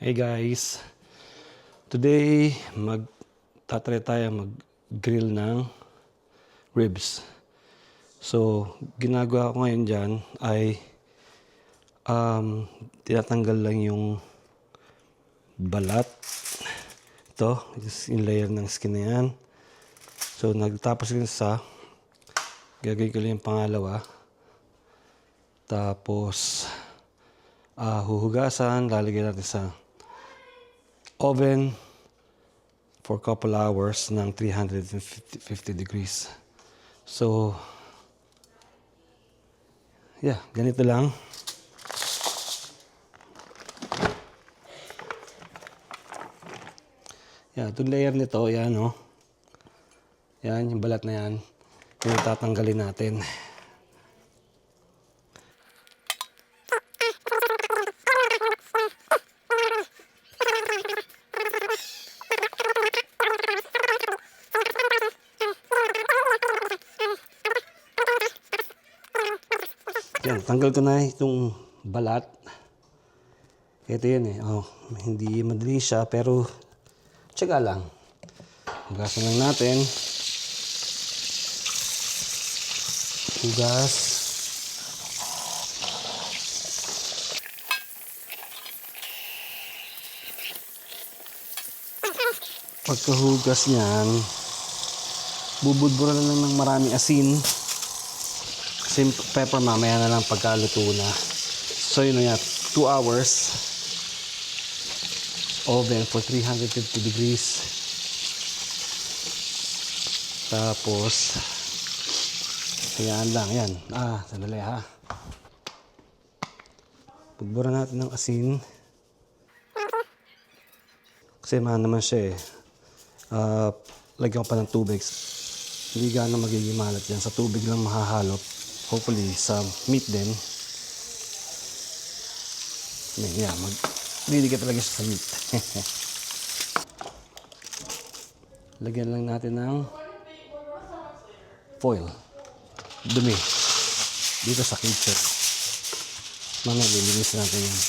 Hey guys, today magtatry tayo mag-grill ng ribs. So, ginagawa ko ngayon dyan ay tinatanggal lang yung balat. Ito, yung layer ng skin na yan. So, nagtapos ko sa gagawin ko lang yung pangalawa. Tapos, huhugasan, lalagyan natin sa oven for couple hours ng 350 degrees. So, yeah, ganito lang. Yeah, itong layer nito, yan oh. Yan, yung balat na yan. Yung tatanggalin natin. Yan, tanggal ko na itong balat. Ito yan eh. Oh, hindi madali siya pero tiyaga lang. Hugasan lang natin. Hugas. Pagkahugas niyan, bubudburan na lang ng maraming asin. Pepper mamaya na lang pagkaluto na. So yun na yan, 2 hours oven for 350 degrees. Tapos kayaan lang yan. Sandali ha. Budburan natin ng asin. Kasi mahal naman siya eh. Lagyan ko pa ng tubig. Hindi gano'ng magiging malat yan. Sa tubig lang mahahalot. Hopefully sa meat din. Yeah, magdidikit talaga siya sa meat. Lagyan lang natin ng foil. Dumi. Dito sa kitchen. Mamaya lilinis natin yan.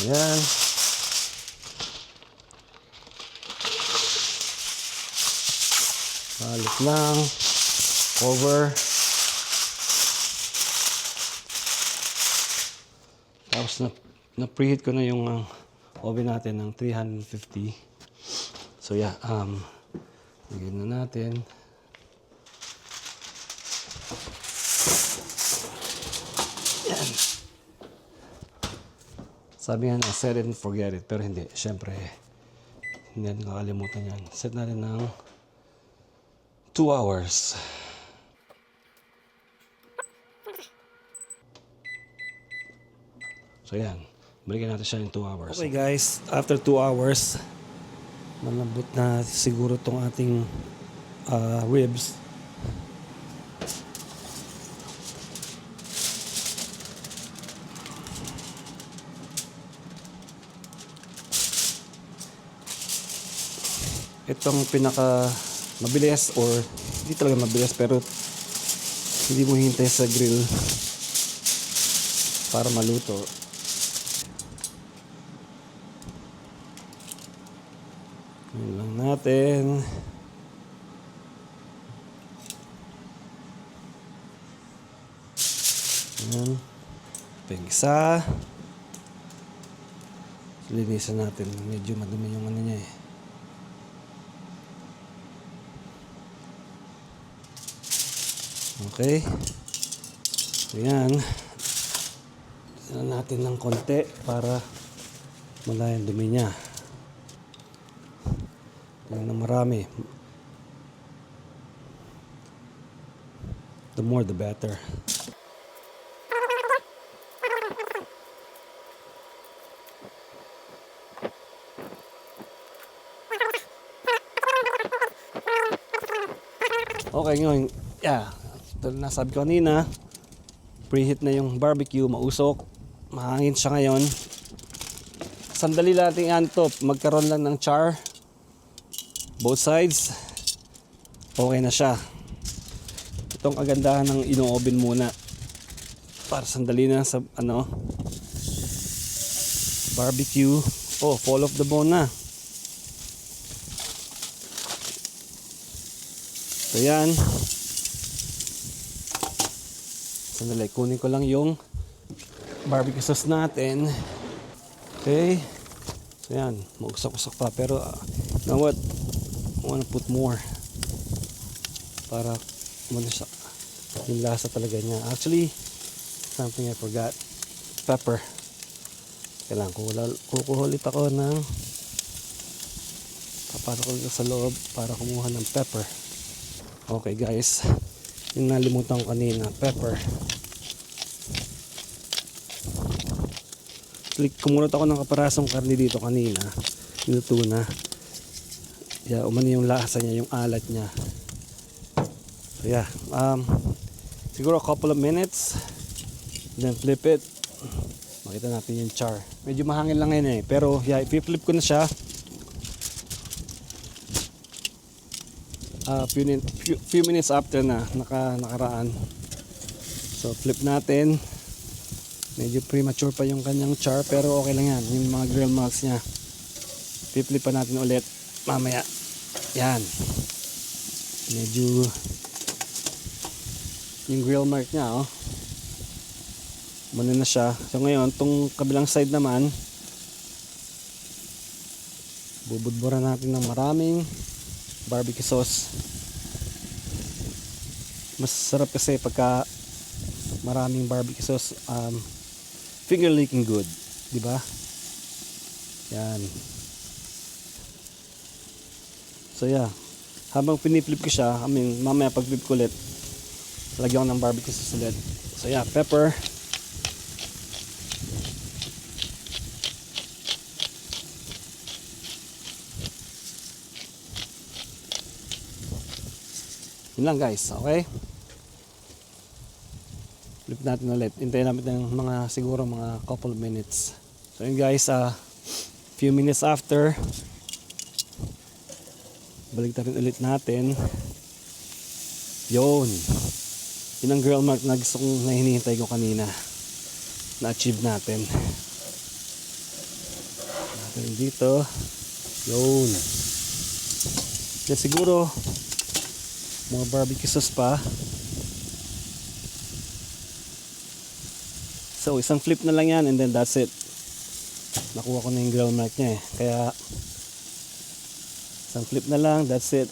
Ayan. Balik lang. Cover. Tapos na-preheat ko na yung oven natin ng 350. So yeah, lagyan na natin. Yan. Sabi nga na, set it and forget it. Pero hindi, syempre, hindi natin kakalimutan yan. Set natin ng 2 hours. So yan, balikan natin siya in 2 hours. Okay guys, after 2 hours, malambot na siguro tong ating ribs. Itong pinaka mabilis or hindi talaga mabilis pero hindi mo hintay sa grill para maluto. Yan lang natin. Yan. Pengisa. Linisan natin. Medyo madumi yung ano niya eh. Okay. Ayan. Linisan natin ng konti para malaya yung dumi niya. Yan na marami. The more the better. Okay, ngayon, yeah. Ito na sabi ko kanina, preheat na yung barbecue, mausok. Mahangin siya ngayon. Sandali lang natin yan to, magkaroon lang ng char. Both sides. Okay na siya. Itong kagandahan ng ino-oven muna. Para sandali na sa ano. barbecue. Oh, fall off the bone na. So yan. Sandali, kunin ko lang yung barbecue sauce natin. Okay. So yan, mausok-usok pa. Pero, you know what? I wanna put more. Para, siya. Yung lasa talaga niya. Actually, something I forgot. Pepper. Kailangan kukuha ulit ako ng papasok ko dito sa loob para kumuha ng pepper. Okay guys, yung nalimutan ko kanina, pepper. Kumunot ako ng kaparasong karne dito kanina, niluto na. Yeah, umani yung lasa niya, yung alat niya. So yeah, siguro a couple of minutes, then flip it. Makita natin yung char. Medyo mahangin lang ngayon pero yeah, i-flip ko na siya. Few minutes after na nakaraan. So flip natin. Medyo premature pa yung kanyang char pero okay lang yan. Yung mga grill marks niya. I-flip pa natin ulit mamaya. Yan. Medyo yung grill mark niya Muna na siya. So ngayon, tong kabilang side naman, bubudburan natin ng maraming barbecue sauce. Mas sarap kasi pagka maraming barbecue sauce, finger licking good, di ba? Yan. So yeah, habang piniflip ko siya, mamaya pag flip ko ulit, lagyan ko ng barbecue sauce ulit. So yeah, pepper. Yun lang guys, okay? Flip natin ulit. Hintayin natin ng siguro mga couple minutes. So yun guys, few minutes after, balik rin ulit natin. Yun. Yun ang grill mark na gusto kong hinihintay ko kanina. Na-achieve natin. Natin dito. Yun. Yan siguro, mga barbecue sauce pa. So isang flip na lang yan and then that's it. Nakuha ko na yung grill mark niya Kaya isang flip na lang, that's it.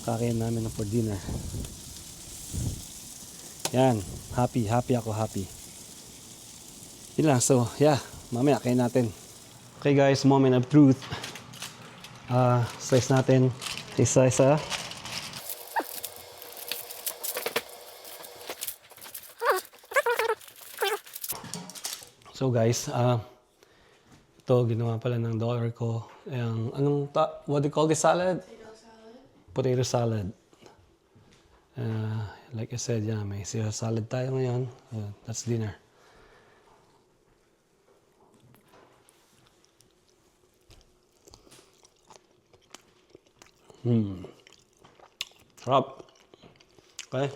Kakain namin for dinner. Yan, happy ako, happy. Yun lang, so yeah, mamaya kain natin. Okay guys, moment of truth. Slice natin isa-isa. So guys, ito ginawa pala ng daughter ko. What do you call this salad? Potato salad. Like I said, yeah, may Caesar salad tayo ngayon. That's dinner. Sarap. Okay.